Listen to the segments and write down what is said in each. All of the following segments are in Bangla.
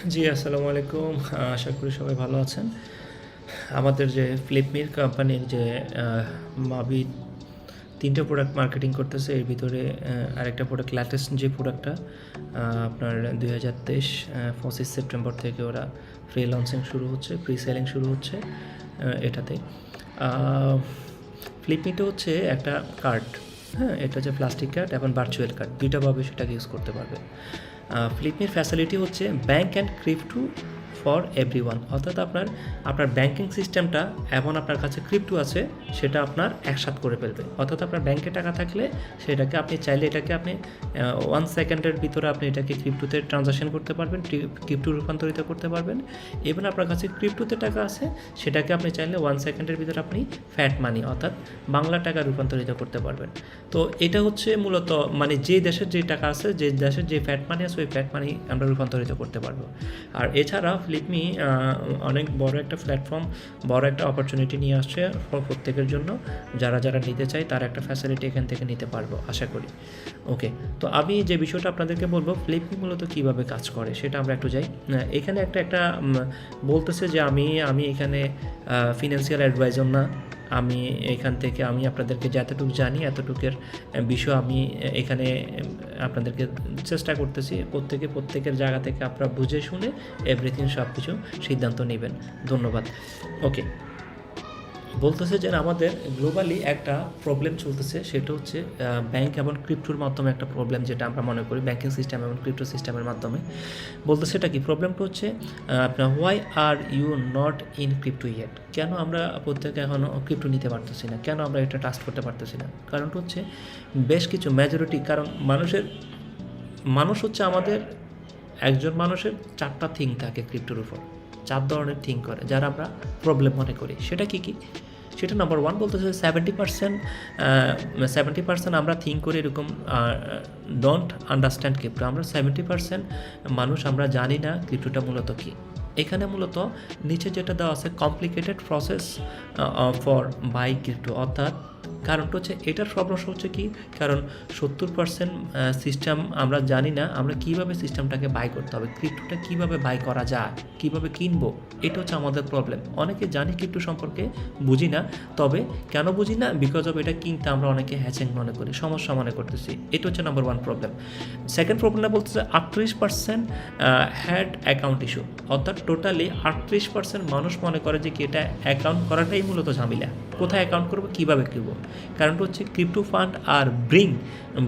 জি, আসসালামু আলাইকুম। আশা করি সবাই ভালো আছেন। আমাদের যে ফ্লিপমির কোম্পানির যে মাবি ৩ টা প্রোডাক্ট মার্কেটিং করতেছে, এর ভিতরে আরেকটা প্রোডাক্ট লেটেস্ট যে প্রোডাক্টটা আপনার ২০২৩ ২৫ সেপ্টেম্বর থেকে ওরা ফ্রি লঞ্চিং শুরু হচ্ছে, প্রি সেলিং শুরু হচ্ছে এটাতে। ফ্লিপমিটা হচ্ছে একটা কার্ড, হ্যাঁ? এটা হচ্ছে প্লাস্টিক কার্ড এবং ভার্চুয়াল কার্ড, ২টা ভাবে সেটাকে ইউজ করতে পারবে। ফ্লিপমির ফ্যাসিলিটি হচ্ছে bank and crypto for everyone, অর্থাৎ আপনার ব্যাঙ্কিং সিস্টেমটা এমন আপনার কাছে ক্রিপ্টো আছে সেটা আপনার একসাথ করে ফেলবে। অর্থাৎ আপনার ব্যাংকে টাকা থাকলে সেটাকে আপনি চাইলে এটাকে আপনি 1 সেকেন্ডের ভিতরে আপনি এটাকে ক্রিপ্টোতে ট্রানজাকশন করতে পারবেন, ক্রিপ্টো রূপান্তরিত করতে পারবেন। এবং আপনার কাছে ক্রিপ্টোতে টাকা আছে সেটাকে আপনি চাইলে 1 সেকেন্ডের ভিতরে আপনি ফ্যাট মানি অর্থাৎ বাংলা টাকা রূপান্তরিত করতে পারবেন। তো এটা হচ্ছে মূলত মানে যে দেশের যে টাকা আছে, যে দেশের যে ফ্যাট মানি আছে, ওই ফ্যাট মানি আমরা রূপান্তরিত করতে পারবো। আর এছাড়া ফ্লিপমি অনেক বড় একটা প্ল্যাটফর্ম, বড় একটা অপরচুনিটি নিয়ে আসছে প্রত্যেকের জন্য। যারা নিতে চায় তারা একটা ফ্যাসিলিটি এখান থেকে নিতে পারবো আশা করি। ওকে, তো আমি যে বিষয়টা আপনাদেরকে বলবো ফ্লিপমি মূলত কীভাবে কাজ করে সেটা আমরা একটু যাই। এখানে একটা বলতেছে যে আমি এখানে ফিনান্সিয়াল অ্যাডভাইজার না, আমি এখান থেকে আমি আপনাদেরকে যতটুকু জানি এতটুকুর বিষয় আমি এখানে আপনাদেরকে চেষ্টা করতেছি। প্রত্যেকের জায়গা থেকে আপনারা বুঝে শুনে এভরিথিং সব কিছু সিদ্ধান্ত নেবেন। ধন্যবাদ। ওকে, বলতেছে যে আমাদের গ্লোবালি একটা প্রবলেম চলতেছে, সেটা হচ্ছে ব্যাংক এবং ক্রিপ্টোর মাধ্যমে একটা প্রবলেম, যেটা আমরা মনে করি ব্যাংকিং সিস্টেম এবং ক্রিপ্টো সিস্টেমের মাধ্যমে। বলতেছে এটা কি প্রবলেমটা হচ্ছে আপনার why are you not in crypto yet, কেন আমরা প্রত্যেকে এখনও ক্রিপ্টো নিতে পারতেছি না, কেন আমরা এটা ট্রাস্ট করতে পারতেছি না? কারণটা হচ্ছে বেশ কিছু মেজরিটি কারণ। মানুষ হচ্ছে আমাদের একজন মানুষের 4টা থিং থাকে ক্রিপ্টোর উপর, 4 ধরনের থিং করে যারা আমরা প্রবলেম মনে করি। সেটা কি সেটা নাম্বার 1 বলতেছে 70% আমরা থিঙ্ক করি এরকম ডোন্ট আন্ডারস্ট্যান্ড ক্রিপ্টো। আমরা 70% মানুষ আমরা জানি না ক্রিপ্টোটা মূলত কী। এখানে মূলত নিচে যেটা দেওয়া আছে complicated process for buy crypto, অর্থাৎ কারণটা হচ্ছে এটার সমস্যা হচ্ছে কি, কারণ 70% সিস্টেম আমরা জানি না আমরা কীভাবে সিস্টেমটাকে বাই করতে হবে, ক্রিপ্টোটা কীভাবে বাই করা যায়, কীভাবে কিনবো, এটা হচ্ছে আমাদের প্রবলেম। অনেকে জানি ক্রিপ্টো সম্পর্কে, বুঝি না। তবে কেন বুঝি না? বিকজ অফ এটা কিনতে আমরা অনেকে হ্যাচিং মনে করি, সমস্যা মনে করতেছি। এটা হচ্ছে নাম্বার 1 প্রবলেম। সেকেন্ড প্রবলেমটা বলতেছে 38% হ্যাড অ্যাকাউন্ট ইস্যু, অর্থাৎ টোটালি 38% মানুষ মনে করে যে কি এটা অ্যাকাউন্ট করাটাই মূলত ঝামেলা। কোথায় অ্যাকাউন্ট করবো, কীভাবে করবো? কারণটা হচ্ছে crypto fund are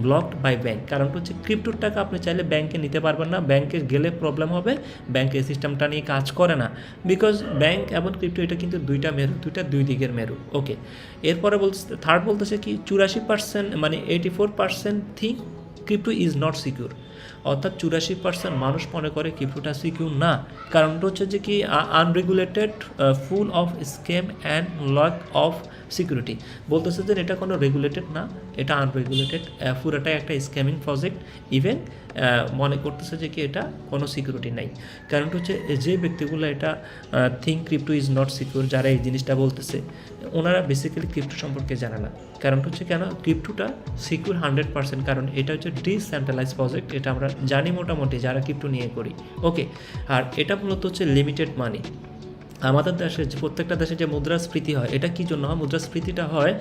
blocked by bank. কারণটা হচ্ছে ক্রিপ্টোর টাকা আপনি চাইলে ব্যাংকে নিতে পারবেন না, ব্যাংকে গেলে প্রবলেম হবে, ব্যাংকের সিস্টেমটা নিয়ে কাজ করে না। বিকজ ব্যাংক এবং ক্রিপ্টো এটা কিন্তু দুই দিকের মেরু। ওকে, এরপরে থার্ড বলতেছে কি 84% মানে 84% think crypto is not secure, অর্থাৎ 84% মানুষ মনে করে ক্রিপ্টোটা সিকিউর না। কারণটা হচ্ছে যে কি unregulated, full of scam and lack of security. বলতেছে যে এটা কোনো রেগুলেটেড না, এটা আনরেগুলেটেড, পুরোটাই একটা স্ক্যামিং প্রজেক্ট। ইভেন মনে করতেছে যে কি এটা কোনো সিকিউরিটি নাই। কারণটা হচ্ছে যে ব্যক্তিগুলো এটা think crypto is not secure, যারা এই জিনিসটা বলতেছে ওনারা বেসিক্যালি ক্রিপ্টো সম্পর্কে জানে না। কারণটা হচ্ছে কেন ক্রিপ্টোটা সিকিউর 100%, কারণ এটা হচ্ছে ডিসেন্ট্রালাইজ প্রজেক্ট, এটা আমরা জানি মোটামুটি যারা ক্রিপ্টো নিয়ে করি। ওকে, আর এটা মূলত হচ্ছে লিমিটেড মানি। আমাদের দেশে প্রত্যেকটা দেশে যে মুদ্রাস্ফীতি হয়, এটা কী জন্য হয়? মুদ্রাস্ফীতিটা হয়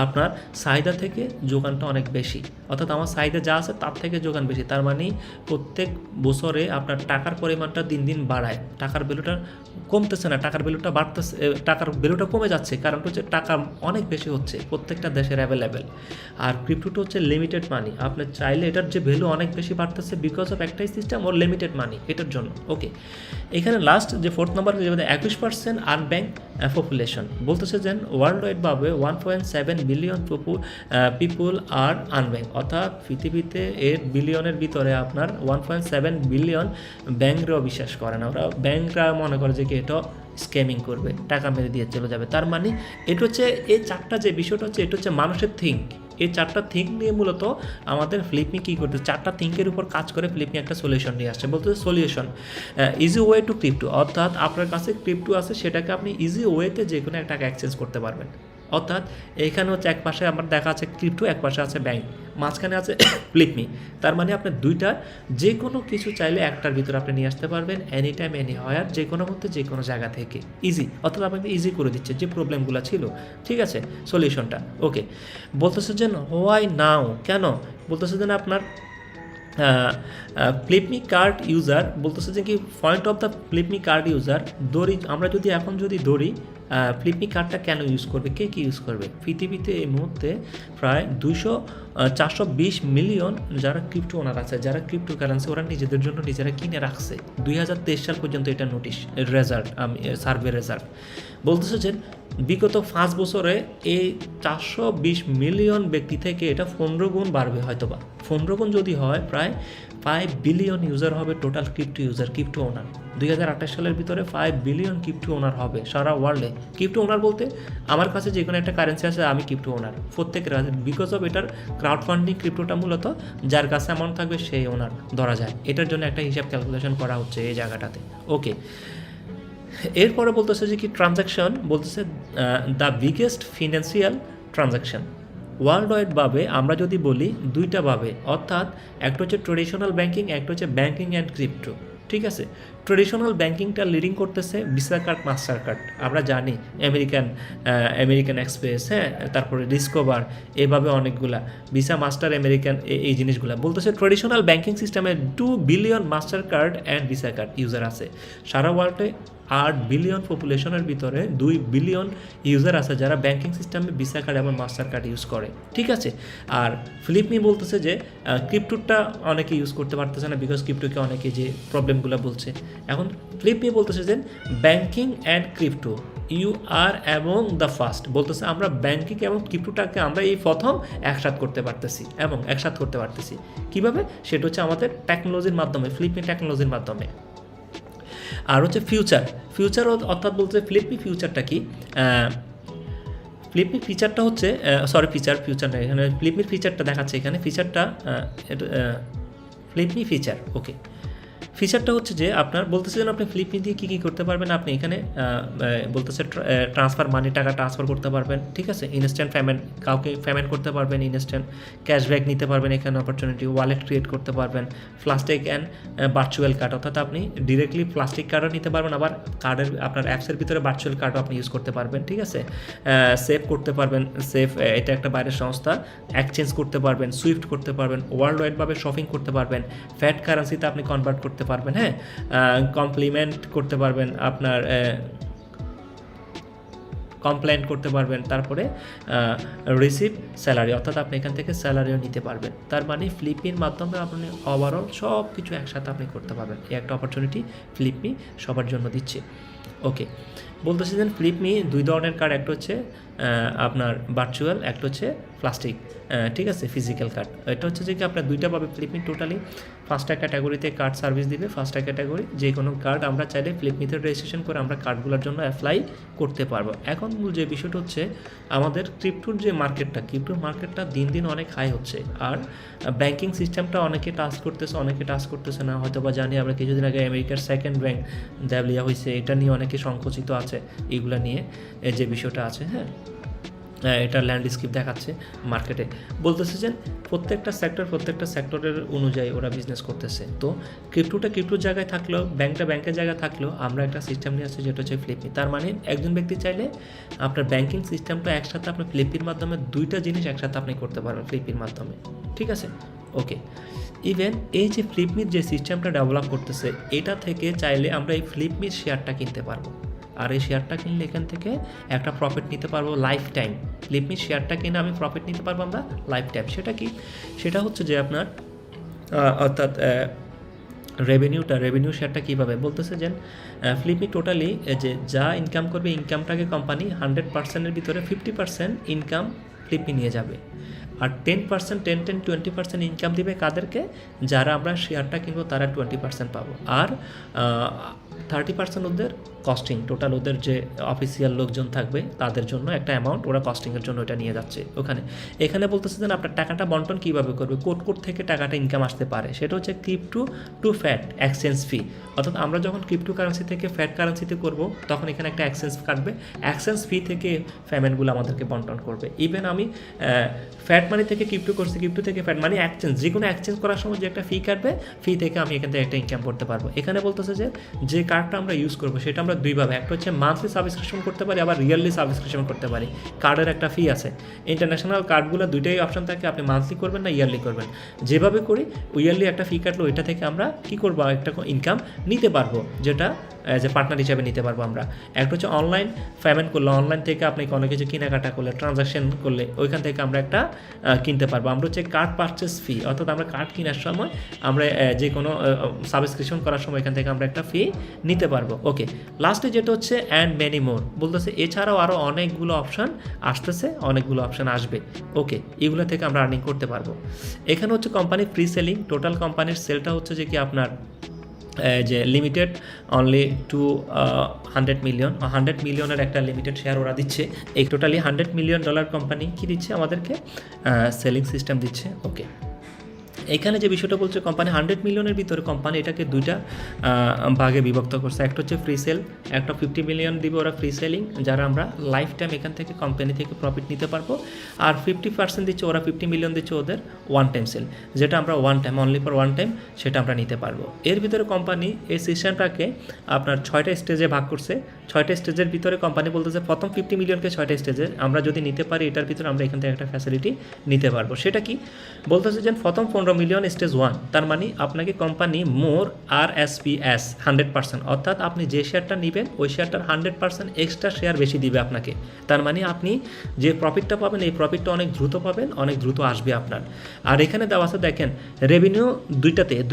আপনার চাহিদা থেকে যোগানটা অনেক বেশি, অর্থাৎ আমার চাহিদা যা আছে তার থেকে যোগান বেশি। তার মানে প্রত্যেক বছরে আপনার টাকার পরিমাণটা দিন দিন বাড়ায়, টাকার ভ্যালুটা কমতেছে না, টাকার ভ্যালুটা বাড়তেছে, টাকার ভ্যালুটা কমে যাচ্ছে। কারণটা হচ্ছে টাকা অনেক বেশি হচ্ছে প্রত্যেকটা দেশের অ্যাভেলেবেল। আর ক্রিপ্টোটা হচ্ছে লিমিটেড মানি, আপনি চাইলে এটার যে ভ্যালু অনেক বেশি বাড়তেছে বিকজ অফ একটাই সিস্টেম ওর লিমিটেড মানি, এটার জন্য। ওকে, এখানে লাস্ট যে 4th নাম্বার 21% আনব্যাঙ্ক পপুলেশন। বলতেছে যে ওয়ার্ল্ড ওয়াইডভাবে 1.7 বিলিয়ন পিপুল আর আনব্যাঙ্ক, অর্থাৎ পৃথিবীতে 8 বিলিয়নের ভিতরে আপনার 1.7 বিলিয়ন ব্যাংকরাও বিশ্বাস করে না। ওরা ব্যাংকরা মনে করে যে কি এটা স্ক্যামিং করবে, টাকা মেরে দিয়ে চলে যাবে। তার মানে এটা হচ্ছে এই 4টা যে বিষয়টা হচ্ছে এটা হচ্ছে মানুষের থিঙ্ক। এই 4টা থিঙ্ক নিয়ে মূলত আমাদের ফ্লিপমি কী করতে, 4টা থিঙ্কের উপর কাজ করে ফ্লিপমি একটা সলিউশন নিয়ে আসছে। বলতে solution easy way to crypto, অর্থাৎ আপনার কাছে ক্রিপ্টো আছে সেটাকে আপনি ইজি ওয়েতে যে কোনো একটা টাকা এক্সচেঞ্জ করতে পারবেন। অর্থাৎ এখানে হচ্ছে এক পাশে আমার দেখা আছে ক্রিপ্টো, এক পাশে আছে ব্যাংক, মাঝখানে আছে ফ্লিপমি। তার মানে আপনার দুইটা যে কোনো কিছু চাইলে একটার ভিতরে আপনি নিয়ে আসতে পারবেন এনি টাইম এনি হোয়ার, যে কোনো মধ্যে যে কোনো জায়গা থেকে ইজি, অর্থাৎ আপনাকে ইজি করে দিচ্ছে যে প্রবলেমগুলো ছিল, ঠিক আছে, সলিউশনটা। ওকে, বলতেছে যে হোয়াই নাও, কেন বলতেছে যে আপনার ফ্লিপমি কার্ড ইউজার, বলতেছে যে কি পয়েন্ট অফ দ্য ফ্লিপমি কার্ড ইউজার, দড়ি আমরা যদি এখন যদি দড়ি ফ্লিপমি কার্ডটা কেন ইউজ করবে, কে কী ইউজ করবে? পৃথিবীতে এই মুহূর্তে প্রায় 420 মিলিয়ন যারা ক্রিপ্টো ওনার আছে, যারা ক্রিপ্টো কারেন্সি ওরা নিজেদের জন্য নিজেরা কিনে রাখছে 2023 সাল পর্যন্ত, এটা নোটিশ রেজাল্ট, সার্ভে রেজাল্ট বলতেছে যে বিগত 5 বছরে এই 420 মিলিয়ন ব্যক্তি থেকে এটা 15 গুণ বাড়বে, হয়তোবা 15 গুণ যদি হয় প্রায় 5 বিলিয়ন ইউজার হবে টোটাল ক্রিপ্টো ইউজার, ক্রিপ্টো ওনার 2028 সালের ভিতরে 5 বিলিয়ন ক্রিপ্টো ওনার হবে সারা ওয়ার্ল্ডে। ক্রিপ্টো ওনার বলতে আমার কাছে যে কোনো একটা কারেন্সি আছে আমি ক্রিপ্টো ওনার, প্রত্যেকের আছে, বিকজ অফ এটার ক্রাউড ফান্ডিং ক্রিপ্টোটা মূলত যার কাছে অ্যামাউন্ট থাকবে সেই ওনার ধরা যায়, এটার জন্য একটা হিসাব ক্যালকুলেশন করা হচ্ছে এই জায়গাটাতে। ওকে, এরপরে বলতেছে যে কি ট্রানজ্যাকশন, বলতেছে the biggest financial transaction world ওয়াইডভাবে আমরা যদি বলি দুইটা ভাবে, অর্থাৎ একটা হচ্ছে ট্রেডিশনাল ব্যাংকিং, একটা হচ্ছে ব্যাংকিং অ্যান্ড ক্রিপ্টো, ঠিক আছে। ট্রেডিশনাল ব্যাংকিংটা লিডিং করতেছে ভিসা কার্ড, মাস্টার কার্ড, আমরা জানি আমেরিকান এক্সপ্রেস, হ্যাঁ, তারপরে ডিসকভার, এভাবে অনেকগুলা ভিসা মাস্টার আমেরিকান এই জিনিসগুলা। বলতেছে ট্রেডিশনাল ব্যাংকিং সিস্টেমে 2 billion master card and visa card user আছে সারা ওয়ার্ল্ডে। 8 বিলিয়ন পপুলেশনের ভিতরে 2 বিলিয়ন ইউজার আছে যারা ব্যাংকিং সিস্টেমে ভিসা কার্ড এবং মাস্টার কার্ড ইউজ করে, ঠিক আছে। আর ফ্লিপমি বলতেছে যে ক্রিপ্টোটা অনেকে ইউজ করতে পারতেছে না, বিকজ ক্রিপ্টোকে অনেকে যে প্রবলেমগুলো বলছে। এখন ফ্লিপমি বলতেছে যে banking and crypto you are among the first, বলতেছে আমরা ব্যাংকিং এবং ক্রিপ্টোটাকে আমরা এই প্রথম একসাথে করতে পারতেছি এবং একসাথে করতে পারতেছি কীভাবে, সেটা হচ্ছে আমাদের টেকনোলজির মাধ্যমে, ফ্লিপমি টেকনোলজির মাধ্যমে। আর হচ্ছে ফিউচার অর্থাৎ বলতে ফ্লিপমি ফিউচারটা কি, ফ্লিপমি ফিচারটা হচ্ছে ফিউচার না, এখানে ফ্লিপমির ফিচারটা দেখাচ্ছে, এখানে ফিচারটা ফ্লিপমি ফিচার। ওকে, ফিচারটা হচ্ছে যে আপনার বলতেছে যেন আপনি ফ্লিপমি দিয়ে কী কী করতে পারবেন, আপনি এখানে বলতেছে ট্রান্সফার, মানি টাকা ট্রান্সফার করতে পারবেন, ঠিক আছে, ইনস্ট্যান্ট পেমেন্ট, কাউকে পেমেন্ট করতে পারবেন, ইনস্ট্যান্ট ক্যাশব্যাক নিতে পারবেন, এখানে অপরচুনিটি, ওয়ালেট ক্রিয়েট করতে পারবেন, প্লাস্টিক অ্যান্ড ভার্চুয়াল কার্ড, অর্থাৎ আপনি ডিরেক্টলি প্লাস্টিক কার্ডও নিতে পারবেন, আবার কার্ডের আপনার অ্যাপসের ভিতরে ভার্চুয়াল কার্ডও আপনি ইউজ করতে পারবেন, ঠিক আছে, সেভ করতে পারবেন, এটা একটা বাইরের সংস্থা, এক্সচেঞ্জ করতে পারবেন, সুইফট করতে পারবেন, ওয়ার্ল্ড ওয়াইডভাবে শপিং করতে পারবেন, ফ্যাট কারেন্সিতে আপনি কনভার্ট করতে পারবেন, হ্যাঁ, কমপ্লিমেন্ট করতে পারবেন, আপনার কমপ্লেন করতে পারবেন, তারপরে রিসিভ স্যালারি, অর্থাৎ আপনি এখান থেকে স্যালারিও নিতে পারবেন। তার মানে ফ্লিপমির মাধ্যমে আপনি ওভারঅল সব কিছু একসাথে আপনি করতে পারবেন, এই একটা অপরচুনিটি ফ্লিপমি সবার জন্য দিচ্ছে। ওকে, বলতেছি যে ফ্লিপমি 2 ধরনের কার্ড, একটা হচ্ছে আপনার ভার্চুয়াল, একটা হচ্ছে প্লাস্টিক, ঠিক আছে, ফিজিক্যাল কার্ড। এটা হচ্ছে যে কি আপনার দুইটা পাবে ফ্লিপমি, টোটালি 5টা ক্যাটাগরিতে কার্ড সার্ভিস দিবে। 5টা ক্যাটাগরি, যে কোনো কার্ড আমরা চাইলে ফ্লিপমিতে রেজিস্ট্রেশন করে আমরা কার্ডগুলোর জন্য অ্যাপ্লাই করতে পারবো। এখন মূল যে বিষয়টা হচ্ছে আমাদের ক্রিপ্টোর যে মার্কেটটা, ক্রিপ্টোর মার্কেটটা দিন দিন অনেক হাই হচ্ছে, আর ব্যাংকিং সিস্টেমটা অনেকে টাচ করতেছে, অনেকে টাচ করতেছে না, হয়তো বা জানি আমরা কিছুদিন আগে আমেরিকার সেকেন্ড ব্যাংক দেওয়ালিয়া হয়েছে, এটা নিয়ে অনেকে সংকুচিত আছে, এইগুলা নিয়ে যে বিষয়টা আছে, হ্যাঁ, এটা ল্যান্ডস্কেপ দেখাচ্ছে মার্কেটে। বলতেছে যে প্রত্যেকটা সেক্টরের অনুযায়ী ওরা বিজনেস করতেছে। তো ক্রিপ্টোর জায়গায় থাকলেও, ব্যাংকের জায়গায় থাকলেও আমরা একটা সিস্টেম নিয়ে আসছি যেটা হচ্ছে ফ্লিপমি। তার মানে একজন ব্যক্তি চাইলে আপনার ব্যাংকিং সিস্টেমটা একসাথে আপনার ফ্লিপমির মাধ্যমে 2টা জিনিস একসাথে আপনি করতে পারবেন ফ্লিপমির মাধ্যমে, ঠিক আছে। ওকে, ইভেন এই যে ফ্লিপমির যে সিস্টেমটা ডেভেলপ করতেছে, এটা থেকে চাইলে আমরা এই ফ্লিপমির শেয়ারটা কিনতে পারবো, আর এই শেয়ারটা কিনলে এখান থেকে একটা প্রফিট নিতে পারবো লাইফ টাইম। ফ্লিপমির শেয়ারটা কিনে আমি প্রফিট নিতে পারবো আমরা লাইফ টাইম। সেটা কি, সেটা হচ্ছে যে আপনার অর্থাৎ রেভিনিউ শেয়ারটা কীভাবে, বলতেছে যে ফ্লিপমি টোটালি যে যা ইনকাম করবে, ইনকামটাকে কোম্পানি 100%-এর ভিতরে 50% ইনকাম ফ্লিপমি নিয়ে যাবে, আর 10% ইনকাম দিবে কাদেরকে, যারা আমরা শেয়ারটা কিনবো তারা 20% পাবো। আর 30% ওদের কস্টিং, টোটাল ওদের যে অফিসিয়াল লোকজন থাকবে তাদের জন্য একটা অ্যামাউন্ট ওরা কস্টিংয়ের জন্য এটা নিয়ে যাচ্ছে ওখানে। এখানে বলতেছে যে আপনার টাকাটা বন্টন কীভাবে করবে, কোড থেকে টাকাটা ইনকাম আসতে পারে, সেটা হচ্ছে ক্রিপ্টো টু ফ্যাট এক্সচেঞ্জ ফি। অর্থাৎ আমরা যখন ক্রিপ্টো কারেন্সি থেকে ফ্যাট কারেন্সিতে করব তখন এখানে একটা এক্সচেঞ্জ কাটবে, এক্সচেঞ্জ ফি থেকে পেমেন্টগুলো আমাদেরকে বন্টন করবে। ইভেন আমি ফ্যাট মানি থেকে ক্রিপ্টো করছি, ক্রিপ্টো থেকে ফ্যাট মানি এক্সচেঞ্জ, যে কোনো এক্সচেঞ্জ করার সময় যে একটা ফি কাটবে, ফি থেকে আমি এখান থেকে একটা ইনকাম করতে পারবো। এখানে বলতেছে যে কার্ডটা আমরা ইউজ করবো সেটা আমরা দুইভাবে, একটা হচ্ছে মান্থলি সাবস্ক্রিপশন করতে পারি, আবার ইয়ারলি সাবস্ক্রিপশন করতে পারি। কার্ডের একটা ফি আছে, ইন্টারন্যাশনাল কার্ডগুলো দুইটাই অপশন থাকে, আপনি মান্থলি করবেন না ইয়ারলি করবেন। যেভাবে করি ইয়ারলি একটা ফি কাটলো, ওইটা থেকে আমরা কী করবো একটা ইনকাম নিতে পারবো, যেটা অ্যাজ এ পার্টনার হিসাবে নিতে পারবো আমরা। একটা হচ্ছে অনলাইন পেমেন্ট করলে, অনলাইন থেকে আপনি কোনো কিছু কেনাকাটা করলে, ট্রানজাকশন করলে ওইখান থেকে আমরা একটা কিনতে পারবো। আমরা হচ্ছে কার্ড পারচেস ফি, অর্থাৎ আমরা কার্ড কেনার সময় আমরা যে কোনো সাবস্ক্রিপশন করার সময় এখান থেকে আমরা একটা ফি নিতে পারবো। ওকে, লাস্টে যেটা হচ্ছে অ্যান্ড মেনি মোর বলতেছে, এছাড়াও আরও অনেকগুলো অপশান আসতেছে, অনেকগুলো অপশান আসবে। ওকে, এগুলো থেকে আমরা আর্নিং করতে পারবো। এখানে হচ্ছে কোম্পানি ফ্রি সেলিং, টোটাল কোম্পানির সেলটা হচ্ছে যে কি আপনার যে লিমিটেড অনলি টু 100 মিলিয়নের একটা লিমিটেড শেয়ার ওরা দিচ্ছে। এই টোটালি $100 মিলিয়ন কোম্পানি কী দিচ্ছে আমাদেরকে, সেলিং সিস্টেম দিচ্ছে। ওকে, এখানে যে বিষয়টা বলছে কোম্পানি 100 মিলিয়নের ভিতরে কোম্পানি এটাকে দুইটা ভাগে বিভক্ত করছে। একটা হচ্ছে ফ্রি সেল, একটা 50 মিলিয়ন দিবে ওরা ফ্রি সেলিং, যারা আমরা লাইফ টাইম এখান থেকে কোম্পানি থেকে প্রফিট নিতে পারবো। আর 50% দিচ্ছে ওরা, 50 মিলিয়ন দিচ্ছে ওদের ওয়ান টাইম সেল, যেটা আমরা one time, only for one time, সেটা আমরা নিতে পারবো। এর ভিতরে কোম্পানি এই সিস্টেমটাকে আপনার 6টা স্টেজে ভাগ করছে। 6টা স্টেজের ভিতরে কোম্পানি বলতেছে প্রথম 50 মিলিয়নকে 6টা স্টেজে আমরা যদি নিতে পারি, এটার ভিতরে আমরা এখান থেকে একটা ফ্যাসিলিটি নিতে পারবো। সেটা কি বলতেছে যে প্রথম 15 মিলিয়ন স্টেজ 1, তার মানে আপনাকে কোম্পানি মোর RSPS 100%, অর্থাৎ আপনি যে শেয়ারটা নেবেন ওই শেয়ারটার 100% এক্সট্রা শেয়ার বেশি দিবে আপনাকে। তার মানে আপনি যে প্রফিটটা পাবেন এই প্রফিটটা অনেক দ্রুত পাবেন, অনেক দ্রুত আসবে আপনার। আর এখানে দেওয়া আছে দেখেন রেভিনিউ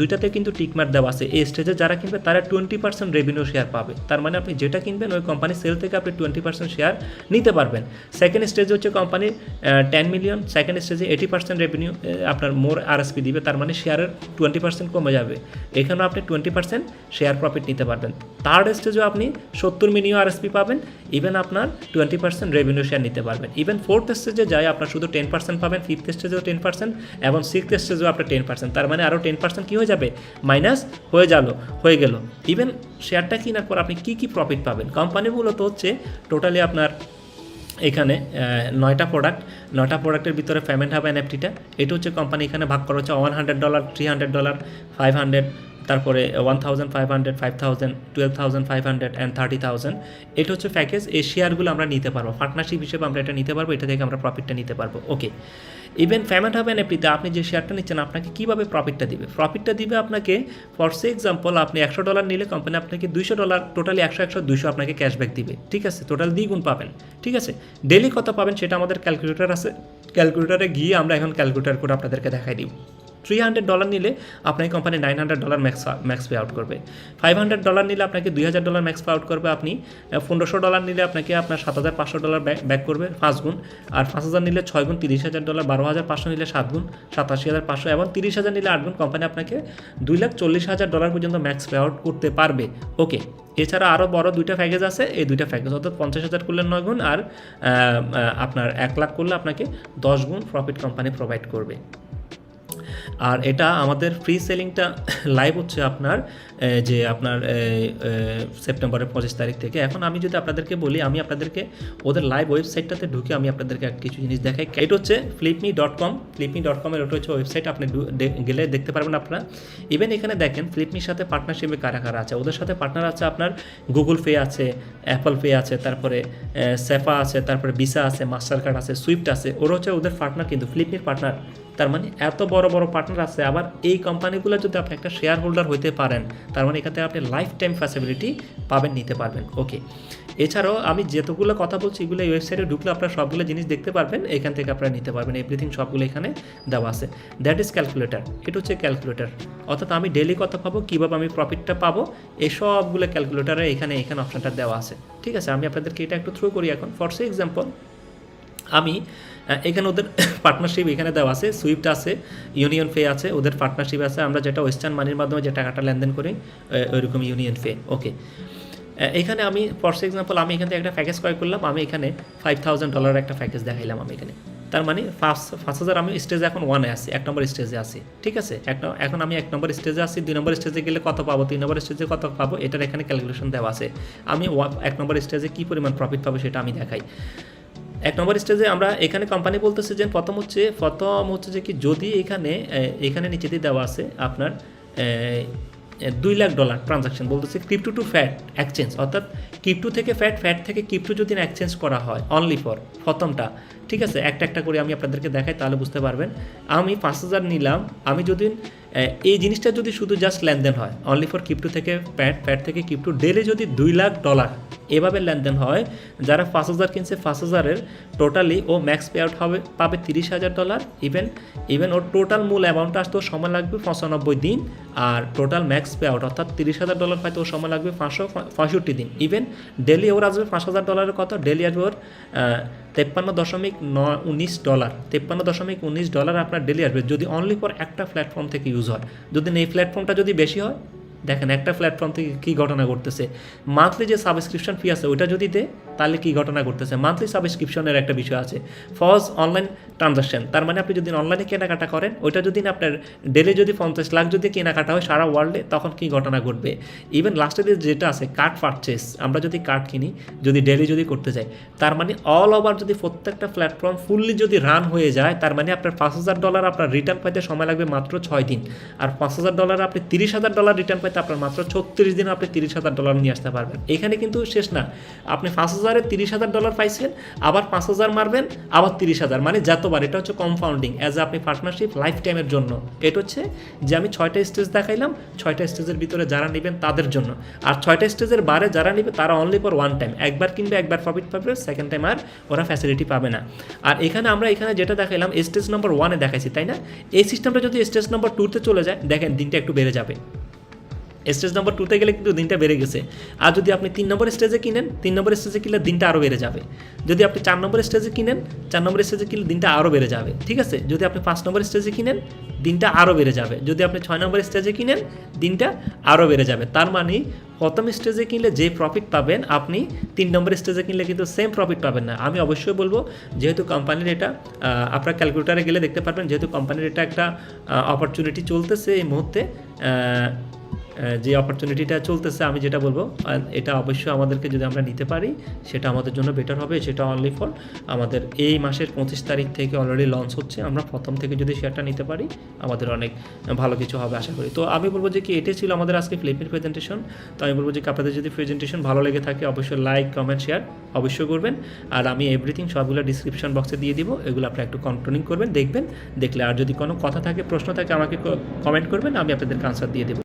দুইটাতে কিন্তু টিকমার্ক দেওয়া আছে। এই স্টেজে যারা কিনবে তারা 20% রেভিনিউ শেয়ার পাবে। তার মানে আপনি যেটা কিনবেন ওই কোম্পানি সেল থেকে আপনি 20% শেয়ার নিতে পারবেন। সেকেন্ড স্টেজে হচ্ছে কোম্পানি 10 মিলিয়ন, সেকেন্ড স্টেজে 80% রেভিনিউ আপনার মোর RSP দিবে, তার মানে শেয়ারের 20% কমে যাবে। এখানেও আপনি 20% শেয়ার প্রফিট নিতে পারবেন। থার্ড স্টেজেও আপনি 70 মিলিয়ন RSP পাবেন, ইভেন আপনার 20% রেভিনিউ শেয়ার নিতে পারবেন। ইভেন ফোর্থ স্টেজে যায় আপনার শুধু 10% পাবেন, ফিফথ স্টেজেও 10% এবং সিক্সথ স্টেজেও আপনার 10%, তার মানে আরও 10% কী হয়ে যাবে, মাইনাস হয়ে গেল। ইভেন শেয়ারটা কেনার পর আপনি কী প্রফিট পাবেন। কোম্পানি মূলত হচ্ছে টোটালি আপনার এখানে 9টা প্রোডাক্টের ভিতরে পেমেন্ট হবে এনএফটিটা। এটা হচ্ছে কোম্পানি এখানে ভাগ করা হচ্ছে $100, $300, $500, তারপরে 1500, 5000, 12500 অ্যান্ড 30000। এটা হচ্ছে প্যাকেজ। এই শেয়ারগুলো আমরা নিতে পারবো, পার্টনারশিপ হিসেবে আমরা এটা নিতে পারবো, এটা থেকে আমরা প্রফিটটা নিতে পারবো। ওকে, ইভেন পেমেন্ট হবে এনএফটিতে, আপনি যে শেয়ারটা নিচ্ছেন আপনাকে কীভাবে প্রফিটটা দিবে আপনাকে, ফর এক্সাম্পল আপনি $100 নিলে কোম্পানি আপনাকে $200, টোটালি 100 আপনাকে ক্যাশব্যাক দিবে। ঠিক আছে, টোটাল দ্বিগুণ পাবেন। ঠিক আছে, ডেলি কত পাবেন সেটা আমাদের ক্যালকুলেটর আছে, ক্যালকুলেটরে গিয়ে আমরা এখন ক্যালকুলেটর করে আপনাদেরকে দেখাই দিব। $300 নিলে আপনাকে কোম্পানি $900 ম্যাক্স পে আউট করবে। $500 নিলে আপনাকে $2000 ম্যাক্স পে আউট করবে। আপনি $1500 নিলে আপনাকে আপনার $7500 ব্যাক করবে 5 গুণ। আর 5000 নিলে 6 গুণ, $30000, 12500 নিলে 7 গুণ, 87500, এবং 30000 নিলে 8 গুণ, কোম্পানি আপনাকে $2,40,000 পর্যন্ত ম্যাক্স পে আউট করতে পারবে। ওকে, এছাড়া আরও বড় দুইটা প্যাকেজ আছে, এই দুইটা প্যাকেজ অর্থাৎ 50,000 করলে 9 গুণ, আর আপনার 1 লাখ করলে আপনাকে 10 গুণ প্রফিট কোম্পানি প্রোভাইড করবে। আর এটা আমাদের ফ্রি সেলিংটা লাইভ হচ্ছে আপনার যে আপনার সেপ্টেম্বরের 25 তারিখ থেকে। এখন আমি যদি আপনাদেরকে বলি, আমি আপনাদেরকে ওদের লাইভ ওয়েবসাইটটাতে ঢুকে আমি আপনাদেরকে কিছু জিনিস দেখাই। এটা হচ্ছে flipme.com, এর ওটা হচ্ছে ওয়েবসাইট, আপনি গেলে দেখতে পারবেন আপনারা। ইভেন এখানে দেখেন ফ্লিপমির সাথে পার্টনারশিপে কারা আছে। ওদের সাথে পার্টনার আছে আপনার গুগল পে আছে, অ্যাপল পে আছে, তারপরে সেফা আছে, তারপরে ভিসা আছে, মাস্টার কার্ড আছে, সুইফট আছে। ওরা হচ্ছে ওদের পার্টনার, কিন্তু ফ্লিপমির পার্টনার। তার মানে এত বড় পার্টনার আছে। আবার এই কোম্পানিগুলো যদি আপনি একটা শেয়ার হোল্ডার হইতে পারেন, তার মানে এখান থেকে আপনি লাইফ টাইম ফ্যাসিলিটি নিতে পারবেন। ওকে, এছাড়াও আমি যতগুলো কথা বলছি এগুলো এই ওয়েবসাইটে ঢুকলে আপনারা সবগুলো জিনিস দেখতে পারবেন, এখান থেকে আপনারা নিতে পারবেন। এভরিথিং সবগুলো এখানে দেওয়া আছে। That is calculator. এটা হচ্ছে ক্যালকুলেটার, অর্থাৎ আমি ডেলি কত পাবো, কীভাবে আমি প্রফিটটা পাবো, এই সবগুলো ক্যালকুলেটারে এখানে অপশানটা দেওয়া আছে। ঠিক আছে, আমি আপনাদেরকে এটা একটু থ্রু করি এখন। ফর এক্সাম্পল আমি এখানে ওদের পার্টনারশিপ এখানে দেওয়া আছে, সুইফট আছে, ইউনিয়ন পে আছে, ওদের পার্টনারশিপ আছে। আমরা যেটা ওয়েস্টার্ন মানির মাধ্যমে যে টাকাটা লেনদেন করি ওইরকম ইউনিয়ন পে। ওকে, এখানে আমি ফর এক্সাম্পল আমি এখান থেকে একটা প্যাকেজ ক্রয় করলাম, আমি এখানে $5,000 একটা প্যাকেজ দেখাইলাম আমি এখানে। তার মানে 5,000 আমি স্টেজে এখন 1-এ আছি, 1 নম্বর স্টেজে আছি, ঠিক আছে। এখন আমি 1 নম্বর স্টেজে আছি, 2 নম্বর স্টেজে গেলে কত পাবো, 3 নম্বর স্টেজে কত পাবো, এটার এখানে ক্যালকুলেশন দেওয়া আছে। আমি 1 নম্বর স্টেজে কী পরিমাণ প্রফিট পাবো সেটা আমি দেখাই। 1 নম্বর স্টেজে আমরা এখানে কোম্পানি বলতেছে যে প্রথম হচ্ছে যে কি, যদি এখানে নিচে দিয়ে দেওয়া আছে আপনার $2 লাখ ট্রানজাকশন বলতেছে ক্রিপ্টো টু ফ্যাট এক্সচেঞ্জ, অর্থাৎ ক্রিপ্টো থেকে ফ্যাট থেকে ক্রিপ্টো যদি এক্সচেঞ্জ করা হয় অনলি ফর প্রথমটা, ঠিক আছে। একটা করে আমি আপনাদেরকে দেখাই, তাহলে বুঝতে পারবেন। আমি 5,000 নিলাম, আমি যদি এই জিনিসটা যদি শুধু জাস্ট লেনদেন হয় অনলি ফর ক্রিপ্টো থেকে ফ্যাট থেকে ক্রিপ্টো, ডেলি যদি $2 লাখ এভাবে লেনদেন হয়, যারা 5,000 কিনছে 5,000-এর টোটালি ও ম্যাক্স পে আউট পাবে $30,000। ইভেন ওর টোটাল মূল অ্যামাউন্টটা আসতে ওর সময় লাগবে 95 দিন, আর টোটাল ম্যাক্স পে আউট অর্থাৎ $30,000 পাইতে ওর সময় লাগবে 565 দিন। ইভেন ডেলি ওর আসবে $5,000 কত, ডেলি আসবে ওর $53.19 আপনার ডেলি আসবে, যদি অনলি ফর একটা প্ল্যাটফর্ম থেকে ইউজ হয়। যদি এই প্ল্যাটফর্মটা যদি বেশি হয়, দেখেন একটা প্ল্যাটফর্ম থেকে কী ঘটনা ঘটতেছে, মান্থলি যে সাবস্ক্রিপশন ফি আছে ওইটা যদি দেয় তাহলে কী ঘটনা ঘটতেছে। মান্থলি সাবস্ক্রিপশনের একটা বিষয় আছে, ফজ অনলাইন ট্রানজাকশন, তার মানে আপনি যদি অনলাইনে কেনাকাটা করেন, ওইটা যদি আপনার ডেলি যদি 50 লাখ যদি কেনাকাটা হয় সারা ওয়ার্ল্ডে, তখন কী ঘটনা ঘটবে। ইভেন লাস্টে যেটা আছে কার্ড পারচেস, আমরা যদি কার্ড কিনি, যদি ডেলি যদি করতে যাই, তার মানে অল ওভার যদি প্রত্যেকটা প্ল্যাটফর্ম ফুললি যদি রান হয়ে যায়, তার মানে আপনার $5,000 আপনার রিটার্ন পাইতে সময় লাগবে মাত্র 6 দিন, আর $5,000 আপনি $30,000 রিটার্ন পাইতে আপনার মাত্র 36 দিন আপনি $30,000 নিয়ে আসতে পারবেন। এখানে কিন্তু শেষ না, আপনি 5,000-এ $30,000 পাইছেন, আবার 5,000 মারবেন, আবার 30,000, মানে যতবার, এটা হচ্ছে কম্পাউন্ডিং অ্যাজ আপনি পার্টনারশিপ লাইফ টাইমের জন্য। এটা হচ্ছে যে আমি 6টা স্টেজ দেখাইলাম, 6টা স্টেজের ভিতরে যারা নেবেন তাদের জন্য, আর 6টা স্টেজের বারে যারা নেবে তারা অনলি ফর ওয়ান টাইম, একবার কিনবে একবার প্রফিট পাবে, সেকেন্ড টাইম আর ওরা ফ্যাসিলিটি পাবে না। আর আমরা এখানে যেটা দেখাইলাম স্টেজ নম্বর 1-এ দেখাইছি, তাই না। এই সিস্টেমটা যদি স্টেজ নম্বর 2-তে চলে যায়, দেখেন দিনটা একটু বেড়ে যাবে। স্টেজ নম্বর 2-তে গেলে কিন্তু দিনটা বেড়ে গেছে। আর যদি আপনি 3 নম্বর স্টেজে কিনেন, 3 নম্বর স্টেজে কিনলে দিনটা আরও বেড়ে যাবে। যদি আপনি 4 নম্বর স্টেজে কিনেন, 4 নম্বর স্টেজে কিনলে দিনটা আরও বেড়ে যাবে, ঠিক আছে। যদি আপনি 5 নম্বর স্টেজে কিনেন, দিনটা আরও বেড়ে যাবে। যদি আপনি 6 নম্বর স্টেজে কিনেন, দিনটা আরও বেড়ে যাবে। তার মানে প্রথম স্টেজে কিনলে যে প্রফিট পাবেন, আপনি 3 নম্বর স্টেজে কিনলে কিন্তু সেম প্রফিট পাবেন না। আমি অবশ্যই বলবো, যেহেতু কোম্পানির এটা আপনার ক্যালকুলেটারে গেলে দেখতে পারবেন, যেহেতু কোম্পানির এটা একটা অপরচুনিটি চলতেছে এই মুহূর্তে, যে অপরচুনিটিটা চলতেছে, আমি যেটা বলবো এটা অবশ্যই আমাদেরকে যদি আমরা নিতে পারি সেটা আমাদের জন্য বেটার হবে। সেটা অনলি ফর আমাদের এই মাসের 25 তারিখ থেকে অলরেডি লঞ্চ হচ্ছে, আমরা প্রথম থেকে যদি শেয়ারটা নিতে পারি আমাদের অনেক ভালো কিছু হবে আশা করি। তো আমি বলবো যে কি, এটাই ছিল আমাদের আজকে ফ্লিপের প্রেজেন্টেশন। তো আমি বলবো যে আপনাদের যদি প্রেজেন্টেশন ভালো লেগে থাকে অবশ্যই লাইক, কমেন্ট, শেয়ার অবশ্যই করবেন। আর আমি এভরিথিং সবগুলো ডিসক্রিপশন বক্সে দিয়ে দিব, এগুলো আপনি একটু কন্ট্রোলিং করবেন, দেখবেন, দেখলে আর যদি কোনো কথা থাকে, প্রশ্ন থাকে আমাকে কমেন্ট করবেন, আমি আপনাদেরকে আনসার দিয়ে দেবো।